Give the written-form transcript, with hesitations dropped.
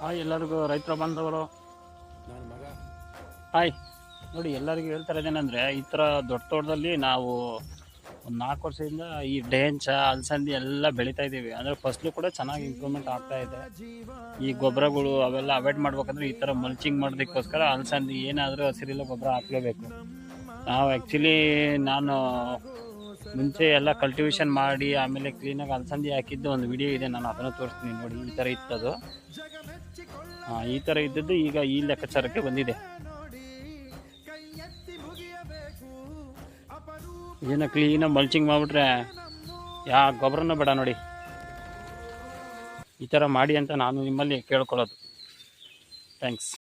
Hi ಎಲ್ಲರಿಗೂ ರೈತರ ಬಾಂಧವರು. ಹಾಯ್ ನೋಡಿ, ಎಲ್ಲರಿಗೂ ಹೇಳ್ತಾ ಇದ್ದೇನೆಂದರೆ, ಈ ಥರ ದೊಡ್ಡ ತೋಟದಲ್ಲಿ ನಾವು ಒಂದು 4 ವರ್ಷದಿಂದ ಈ ಡೆಂಚ ಅಲಸಂದಿ ಎಲ್ಲ ಬೆಳೀತಾ ಇದ್ದೀವಿ. ಅಂದರೆ ಫಸಲು ಕೂಡ ಚೆನ್ನಾಗಿ ಇಂಪ್ರೂವ್ಮೆಂಟ್ ಆಗ್ತಾ ಇದೆ. ಈ ಗೊಬ್ಬರಗಳು ಅವೆಲ್ಲ ಅವಾಯ್ಡ್ ಮಾಡ್ಬೇಕಂದ್ರೆ ಈ ಥರ ಮಲ್ಚಿಂಗ್ ಮಾಡೋದಕ್ಕೋಸ್ಕರ ಅಲಸಂದಿ ಏನಾದರೂ ಹಸಿರಿಲ್ಲ ಗೊಬ್ಬರ ಹಾಕಲೇಬೇಕು. ನಾವು ಆ್ಯಕ್ಚುಲಿ ನಾನು ಮುಂಚೆ ಎಲ್ಲ ಕಲ್ಟಿವೇಷನ್ ಮಾಡಿ ಆಮೇಲೆ ಕ್ಲೀನಾಗಿ ಅಲಸಂದಿ ಹಾಕಿದ್ದು ಒಂದು ವಿಡಿಯೋ ಇದೆ, ನಾನು ಅದನ್ನು ತೋರಿಸ್ತೀನಿ ನೋಡಿ. ಈ ಥರ ಇತ್ತದು, ಈ ಥರ ಇದ್ದದ್ದು ಈಗ ಈ ಲೆಕ್ಕಾಚಾರಕ್ಕೆ ಬಂದಿದೆ. ಇದನ್ನು ಕ್ಲೀನಾಗಿ ಮಲ್ಚಿಂಗ್ ಮಾಡಿಬಿಟ್ರೆ ಯಾವ ಗೊಬ್ಬರನೂ ಬೇಡ ನೋಡಿ. ಈ ಥರ ಮಾಡಿ ಅಂತ ನಾನು ನಿಮ್ಮಲ್ಲಿ ಕೇಳ್ಕೊಳ್ಳೋದು. ಥ್ಯಾಂಕ್ಸ್.